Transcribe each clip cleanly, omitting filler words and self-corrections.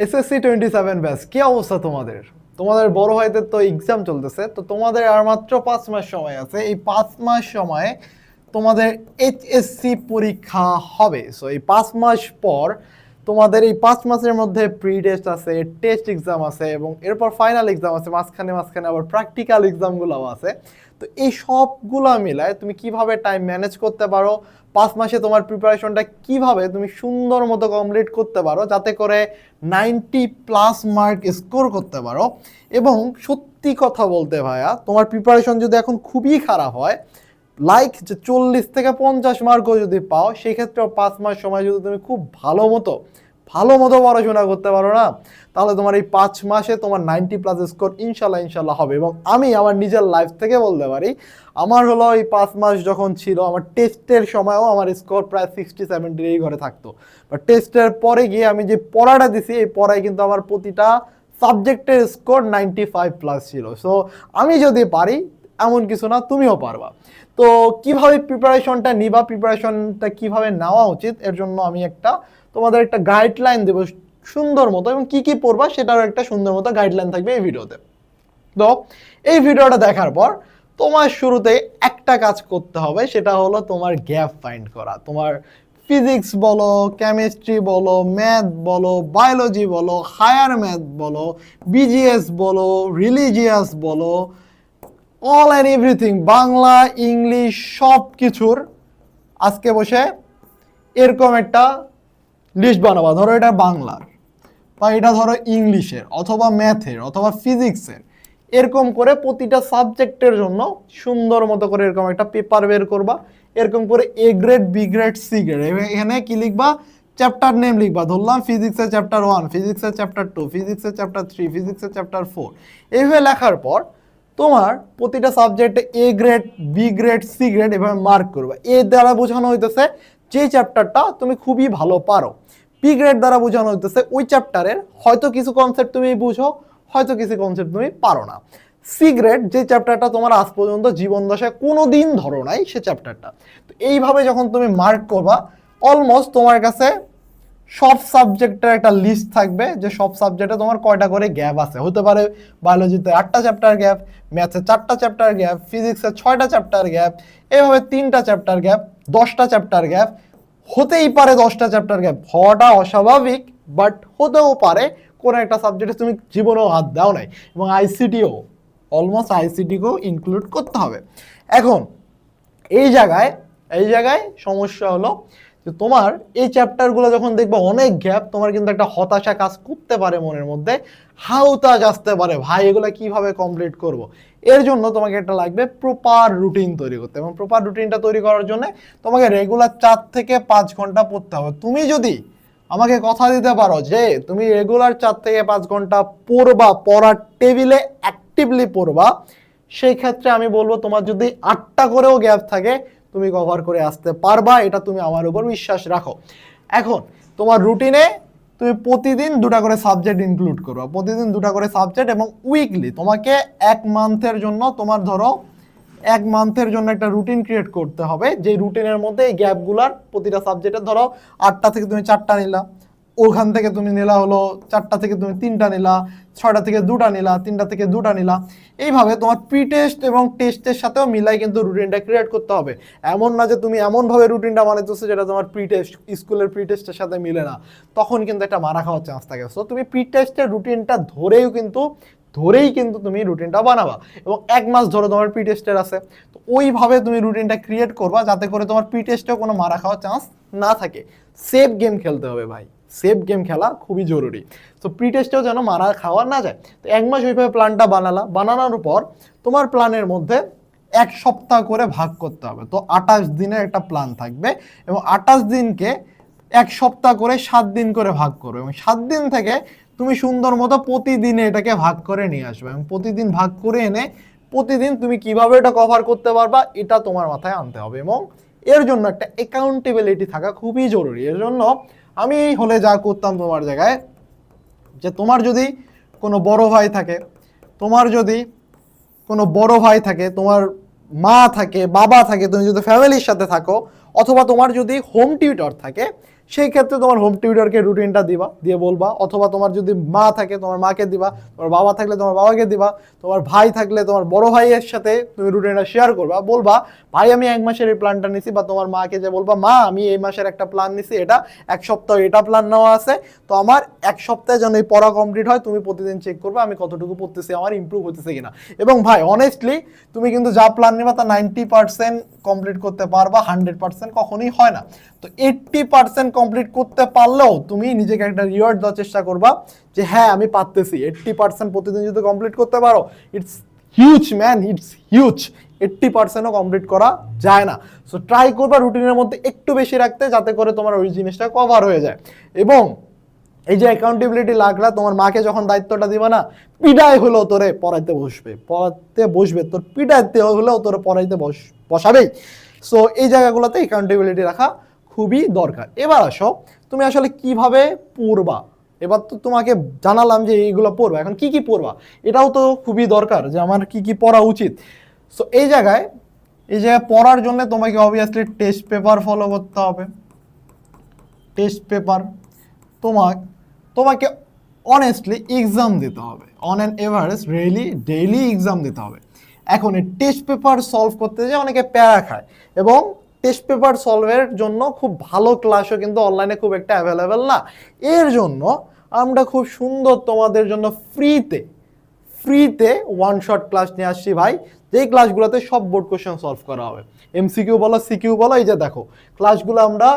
SSC 27 batch কি অবস্থা তোমাদের? তোমাদের বড় ভাইদের তো এক্সাম চলতেছে, তো তোমাদের আর মাত্র 5 মাস সময় আছে। এই 5 মাস সময়ে তোমাদের এইচএসসি পরীক্ষা হবে। সো এই 5 মাস পর তোমাদের এই 5 মাসের মধ্যে প্রি টেস্ট আছে, টেস্ট এক্সাম আছে এবং এরপর ফাইনাল এক্সাম আছে, মাঝখানে মাঝখানে আবার প্র্যাকটিক্যাল এক্সামগুলোও আছে। তো এই সবগুলো মিলায় তুমি কিভাবে টাইম ম্যানেজ করতে পারো, 5 মাসে তোমার প্রিপারেশনটা কিভাবে তুমি সুন্দর মতো কমপ্লিট করতে পারো যাতে করে 90+ মার্ক স্কোর করতে পারো। এবং সত্যি কথা বলতে ভাইয়া, তোমার প্রিপারেশন যদি এখন খুবই খারাপ হয়, লাইক যে 40 থেকে 50 মার্কও যদি পাও, সেক্ষেত্রেও 5 মাস সময় যদি তুমি খুব ভালো মতো পড়াশোনা করতে পারো না, তাহলে তোমার এই 5 মাসে তোমার 90+ স্কোর ইনশাল্লাহ হবে। এবং আমি আমার নিজের লাইফ থেকে বলতে পারি, আমার হলো এই 5 মাস যখন ছিল, আমার টেস্টের সময়ও আমার স্কোর প্রায় 60-70 এই ঘরে থাকতো। বাট টেস্টের পরে গিয়ে আমি যে পড়াটা দিছি, এই পড়ায় কিন্তু আমার প্রতিটা সাবজেক্টের স্কোর 95+ ছিল। সো আমি যদি পারি, এমন কিছু না, তুমিও পারবা। তো কিভাবে প্রিপারেশনটা নিবা, প্রিপারেশনটা কিভাবে নেওয়া উচিত, এর জন্য আমি তোমাদের একটা গাইডলাইন দেবো সুন্দর মতো, এবং কি কি পড়বা সেটারও একটা সুন্দর মতো গাইডলাইন থাকবে এই ভিডিওতে। তো এই ভিডিওটা দেখার পর তোমার শুরুতে একটা কাজ করতে হবে, সেটা হলো তোমার গ্যাপ ফাইন্ড করা। তোমার ফিজিক্স বলো, কেমিস্ট্রি বলো, ম্যাথ বলো, বায়োলজি বলো, হায়ার ম্যাথ বলো, বিজিএস বলো, রিলিজিয়াস বলো, all and everything, Bangla English সব কিছুর আজকে বসে এরকম একটা লিস্ট বানাবা। ধরো এটা বাংলার, বা এটা ধরো ইংলিশের, অথবা ম্যাথের, অথবা ফিজিক্সের, এরকম করে প্রতিটা সাবজেক্টের জন্য সুন্দর মতো করে এরকম একটা পেপার বের করবা। এরকম করে A grade, B grade, C grade, এখানে কি লিখবা, চ্যাপ্টার নেম লিখবা। ধরলাম ফিজিক্সের চ্যাপ্টার 1, ফিজিক্সের চ্যাপ্টার 2, ফিজিক্সের চ্যাপ্টার 3, ফিজিক্সের চ্যাপ্টার 4। এইভাবে লেখার পর তোমার প্রতিটা সাবজেক্টে A grade, B grade, C grade এভাবে মার্ক করবা। এ দ্বারা বোঝানো হইতেছে যে চ্যাপ্টারটা তুমি খুবই ভালো পারো। বি গ্রেড দ্বারা বোঝানো হইতেছে ওই চ্যাপ্টারের হয়তো কিছু কনসেপ্ট তুমি বুঝো, হয়তো কিছু কনসেপ্ট তুমি পারো না। সি গ্রেড যে চ্যাপ্টারটা তোমার আজ পর্যন্ত জীবন দশায় কোনো দিন ধরো নাই, সে চ্যাপ্টারটা। তো এইভাবে যখন তুমি মার্ক করবা, অলমোস্ট তোমার কাছে সব সাবজেক্টের একটা লিস্ট থাকবে যে সব সাবজেক্টে তোমার কয়টা করে গ্যাপ আছে। হতে পারে বায়োলজিতে 8টা চ্যাপ্টার গ্যাপ, ম্যাথে 4টা চ্যাপ্টার গ্যাপ, ফিজিক্সে 6টা চ্যাপ্টার গ্যাপ, এভাবে 3টা চ্যাপ্টার গ্যাপ, 10টা চ্যাপ্টার গ্যাপ। হতেই পারে 10টা চ্যাপ্টার গ্যাপ, হওয়াটা অস্বাভাবিক, বাট হতেও পারে কোনো একটা সাবজেক্টে তুমি জীবনেও হাত দাও নাই। এবং আইসিটিও, অলমোস্ট আইসিটিকেও ইনক্লুড করতে হবে। এখন এই জায়গায় সমস্যা হলো যে তোমার এই চ্যাপ্টারগুলো যখন দেখবা অনেক গ্যাপ, তোমার কিন্তু একটা হতাশা কাজ করতে পারে মনের মধ্যে, হাউতাশ আসতে পারে, ভাই এগুলো কিভাবে কমপ্লিট করব। এর জন্য তোমাকে একটা লাগবে প্রপার রুটিন তৈরি করতে, এবং প্রপার রুটিনটা তৈরি করার জন্য তোমাকে রেগুলার 4 থেকে 5 ঘন্টা পড়তে হবে। তুমি যদি আমাকে কথা দিতে পারো যে তুমি রেগুলার 4 থেকে 5 ঘন্টা পড়বা, পড়ার টেবিলে অ্যাক্টিভলি পড়বা, সেই ক্ষেত্রে আমি বলবো তোমার যদি 8টা করেও গ্যাপ থাকে, তুমি কভার করে আসতে পারবা। এটা তুমি আমার উপর বিশ্বাস রাখো। এখন তোমার রুটিনে তুমি প্রতিদিন 2টা করে সাবজেক্ট ইনক্লুড করবা, প্রতিদিন 2টা করে সাবজেক্ট, এবং উইকলি তোমাকে 1 মান্থের জন্য, তোমার ধরো 1 মান্থের জন্য একটা রুটিন ক্রিয়েট করতে হবে, যে রুটিনের মধ্যে এই গ্যাপগুলার প্রতিটা সাবজেক্টে, ধরো 8টা থেকে তুমি 4টা নিলা, ওখান থেকে তুমি নিলা হলো 4টা থেকে তুমি 3টা নিলা, 6টা থেকে 2টা নিলা, 3টা থেকে 2টা নিলা। এইভাবে তোমার প্রি টেস্ট এবং টেস্টের সাথেও মিলাই কিন্তু রুটিনটা ক্রিয়েট করতে হবে। এমন না যে তুমি এমনভাবে রুটিনটা বানাইতেছো যেটা তোমার প্রি টেস্ট, স্কুলের প্রি টেস্টের সাথে মিলে না, তখন কিন্তু একটা মারা খাওয়ার চান্স থাকে। সো তুমি প্রি টেস্টের রুটিনটা ধরেই কিন্তু তুমি রুটিনটা বানাবা, এবং 1 মাস ধরে তোমার প্রি টেস্টের আছে। তো ওইভাবে তুমি রুটিনটা ক্রিয়েট করবা যাতে করে তোমার প্রি টেস্টেও কোনো মারা খাওয়ার চান্স না থাকে। সেফ গেম খেলতে হবে ভাই, সেফ গেম খেলা খুবই জরুরি। তো প্রি টেস্টেও যেন মারা খাওয়া না যায়। তো 1 মাস ওইভাবে প্ল্যানটা বানানোর পর তোমার প্ল্যানের মধ্যে 1 সপ্তাহ করে ভাগ করতে হবে। তো 28 দিনের একটা প্ল্যান থাকবে, এবং 28 দিনকে 1 সপ্তাহ করে 7 দিন করে ভাগ করবে, এবং 7 দিন থেকে তুমি সুন্দর মতো প্রতিদিনে এটাকে ভাগ করে নিয়ে আসবে, এবং প্রতিদিন ভাগ করে এনে প্রতিদিন তুমি কিভাবে এটা কভার করতে পারবা এটা তোমার মাথায় আনতে হবে। এবং এর জন্য একটা অ্যাকাউন্টেবিলিটি থাকা খুবই জরুরি। এর জন্য আমি হলে যা করতাম তোমার জায়গায়, যে তোমার যদি কোনো বড় ভাই থাকে, তোমার মা থাকে, বাবা থাকে, তুমি যদি ফ্যামিলির সাথে থাকো, অথবা তোমার যদি হোম টিউটর থাকে সেই ক্ষেত্রে তোমার হোম টিউটরকে রুটিনটা দিবা, দিয়ে বলবা, অথবা তোমার যদি মা থাকে তোমার মাকে দিবা, তোমার বাবা থাকলে তোমার বাবাকে দিবা, তোমার ভাই থাকলে তোমার বড় ভাইয়ের সাথে তুমি রুটিনটা শেয়ার করবা, বলবা ভাই আমি 1 মাসের এই প্ল্যানটা নিছি, বা তোমার মাকে যে বলবা মা আমি এই মাসের একটা প্ল্যান নিছি, এটা 1 সপ্তাহ এটা প্ল্যান নেওয়া আছে, তো আমার 1 সপ্তাহে যেন এই পড়া কমপ্লিট হয়, তুমি প্রতিদিন চেক করবা আমি কতটুকু পড়তেছি, আমার ইমপ্রুভ হতেছে কিনা। এবং ভাই অনেস্টলি তুমি কিন্তু যা প্ল্যান নিবা তা 90% কমপ্লিট করতে পারবা, 100% কখনোই হয় না। তো 80% কমপ্লিট করতে পারলেও তুমি নিজেকে একটা রিওয়ার্ড দেওয়ার চেষ্টা করবা যে হ্যাঁ আমি পারতেছি। 80% প্রতিদিন যদি কমপ্লিট করতে পারো, it's huge man, it's huge. 80%ও কমপ্লিট করা যায় না। সো ট্রাই করবা রুটিনের মধ্যে একটু বেশি রাখতে, যাতে করে তোমার ওই জিনিসটা কভার হয়ে যায়। এবং এই যে অ্যাকাউন্টেবিলিটি লাগলা, তোমার মাকে যখন দায়িত্বটা দিবা না, পিডায় হলেও তোরে পড়াইতে বসবে, তোর পিডাইতে হলেও তোরে পড়াইতে বসাবেই। সো এই জায়গাগুলোতে অ্যাকাউন্টেবিলিটি রাখা খুবই দরকার। এবার আসো তুমি আসলে কিভাবে পড়বা। এবার তো তোমাকে জানালাম যে এইগুলো পড়বা, এখন কি কি পড়বা এটাও তো খুবই দরকার, যে আমার কি কি পড়া উচিত। সো এই জায়গায় পড়ার জন্য তোমাকে অবভিয়াসলি টেস্ট পেপার ফলো করতে হবে। টেস্ট পেপার তোমাকে অনেস্টলি এক্সাম দিতে হবে, on an average daily exam দিতে হবে। এখন এই টেস্ট পেপার সলভ করতে যে অনেকে প্যারা খায়, এবং টেস্ট পেপার সলভের জন্য খুব ভালো ক্লাসও কিন্তু অনলাইনে খুব একটা অ্যাভেলেবেল না। এর জন্য আমরা খুব সুন্দর তোমাদের জন্য ফ্রিতে ওয়ান শট ক্লাস নিয়ে আসছি ভাই, যেই ক্লাসগুলোতে সব বোর্ড কোশ্চেন সলভ করা হবে, এমসিকিউ বলো সিকিউ বলো। এই যে দেখো ক্লাসগুলো আমরা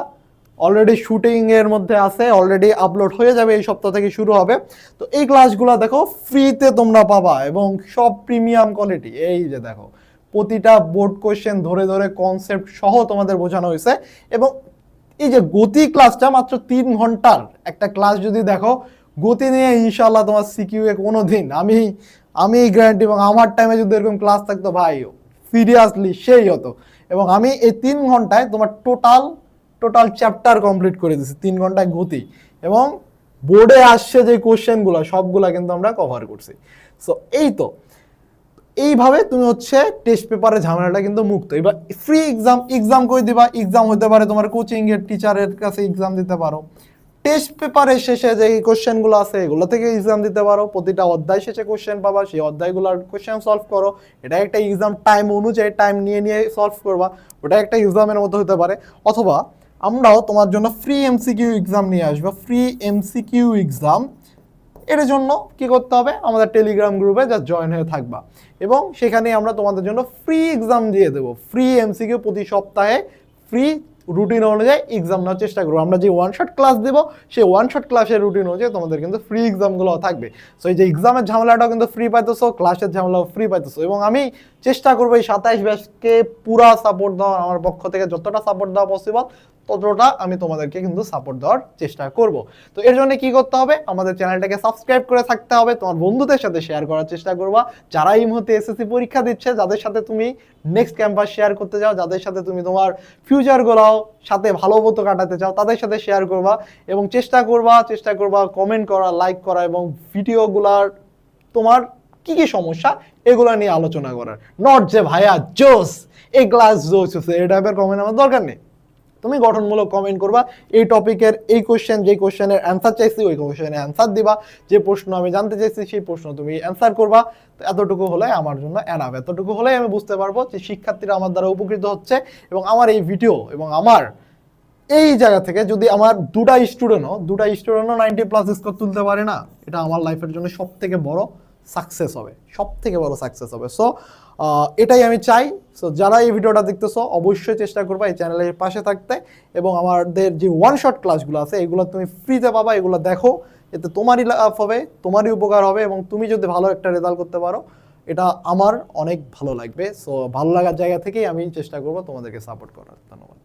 অলরেডি শুটিং এর মধ্যে আছে, অলরেডি আপলোড হয়ে যাবে, এই সপ্তাহ থেকে শুরু হবে। তো এই ক্লাসগুলো দেখো ফ্রিতে তোমরা পাবা, এবং সব প্রিমিয়াম কোয়ালিটি। এই যে দেখো প্রতিটা বোর্ড কোশ্চেন ধরে ধরে কনসেপ্ট সহ তোমাদের বোঝানো হয়েছে। এবং এই যে গতি ক্লাসটা মাত্র 3 ঘন্টার একটা ক্লাস, যদি দেখো গতি নিয়ে ইনশাল্লাহ তোমার সিকিউ এ কোনো দিন আমি গ্যারান্টি, এবং আমার টাইমে যদি এরকম ক্লাস থাকতো ভাই সিরিয়াসলি সেই হতো। এবং আমি এই 3 ঘন্টায় তোমার টোটাল চ্যাপ্টার কমপ্লিট করে দিচ্ছি 3 ঘন্টায় গতি, এবং বোর্ডে আসছে যে কোশ্চেনগুলো সবগুলা কিন্তু আমরা কভার করছি। সো এইভাবে তুমি টেস্ট পেপারের ঝামেলাটা কিন্তু মুক্ত। এবার ফ্রি এক্সাম করে দিবা, এক্সাম হতে পারে তোমার কোচিং এর টিচারের কাছে এক্সাম দিতে পারো, টেস্ট পেপারের শেষে যে কোশ্চেনগুলো আছে এগুলো থেকে এক্সাম দিতে পারো, প্রতিটা অধ্যায় শেষে কোশ্চেন পাবা, সেই অধ্যায়গুলোর কোশ্চেন সলভ করো। এটা একটা এক্সাম টাইম অনুযায়ী টাইম নিয়ে সলভ করবা, ওটা একটা এক্সামের মতো হতে পারে। অথবা আমরাও তোমার জন্য ফ্রি এমসিকিউ এক্সাম নিয়ে আসবো, ফ্রি এমসিকিউ এক্সাম। এর জন্য কি করতে হবে, আমাদের টেলিগ্রাম গ্রুপে যা জয়েন হয়ে থাকবা, এবং সেখানে আমরা তোমাদের জন্য ফ্রি এক্সাম দিয়ে দেবো, ফ্রি এমসিকিউ প্রতি সপ্তাহে ফ্রি রুটিন অনুযায়ী এক্সাম নেওয়ার চেষ্টা করবো। আমরা যে ওয়ান শট ক্লাস দেবো সেই ওয়ান শট ক্লাসের রুটিন অনুযায়ী তোমাদের কিন্তু ফ্রি এক্সামগুলো থাকবে। সো এই যে এক্সামের ঝামেলাটাও কিন্তু ফ্রি পাইতেছো, ক্লাসের ঝামেলাও ফ্রি পাইতেছো। এবং আমি চেষ্টা করবো এই 27 ব্যাচকে পুরা সাপোর্ট দেওয়ার, আমার পক্ষ থেকে যতটা সাপোর্ট দেওয়া পসিবল ততটা আমি তোমাদেরকে কিন্তু সাপোর্ট দেওয়ার চেষ্টা করব। তো এর জন্য কি করতে হবে, আমাদের চ্যানেলটাকে সাবস্ক্রাইব করে থাকতে হবে, তোমার বন্ধুদের সাথে শেয়ার করার চেষ্টা করবা, যারা এই মুহূর্তে এসএসসি পরীক্ষা দিচ্ছে, যাদের সাথে তুমি নেক্সট ক্যাম্পাস শেয়ার করতে চাও, যাদের সাথে তুমি তোমার ফিউচারগুলোও সাথে ভালো মতো কাটাতে চাও, তাদের সাথে শেয়ার করবা। এবং চেষ্টা করবা কমেন্ট করা, লাইক করা, এবং ভিডিওগুলার তোমার কি কি সমস্যা এগুলো নিয়ে আলোচনা করার। নট যে ভাইয়া জোস এই ক্লাস জোস হচ্ছে এই টাইপের কমেন্ট আমার দরকার নেই। তুমি গঠনমূলক কমেন্ট করবা, এই টপিকের এই কোশ্চেন, যে কোশ্চেনের অ্যান্সার চাইছি ওই কোশ্চেনের অ্যান্সার দিবা, যে প্রশ্ন আমি জানতে চাইছি সেই প্রশ্ন তুমি অ্যান্সার করবা। তো এতটুকু হলে আমার জন্য এনাফ, এতটুকু হলেই আমি বুঝতে পারবো যে শিক্ষার্থীরা আমার দ্বারা উপকৃত হচ্ছে। এবং আমার এই ভিডিও এবং আমার এই জায়গা থেকে যদি আমার দুটা স্টুডেন্টও 90+ স্কোর তুলতে পারে না, এটা আমার লাইফের জন্য সব থেকে বড় সাকসেস হবে। সো এটাই আমি চাই। সো যারা এই ভিডিওটা দেখতেছো অবশ্যই চেষ্টা করবা এই চ্যানেলের পাশে থাকতে, এবং আমাদের যে ওয়ান শট ক্লাসগুলো আছে এগুলো তুমি ফ্রিতে পাবা, এগুলো দেখো, এতে তোমারই লাভ হবে, তোমারই উপকার হবে, এবং তুমি যদি ভালো একটা রেজাল্ট করতে পারো এটা আমার অনেক ভালো লাগবে। সো ভালো লাগার জায়গা থেকেই আমি চেষ্টা করবো তোমাদেরকে সাপোর্ট করার। ধন্যবাদ।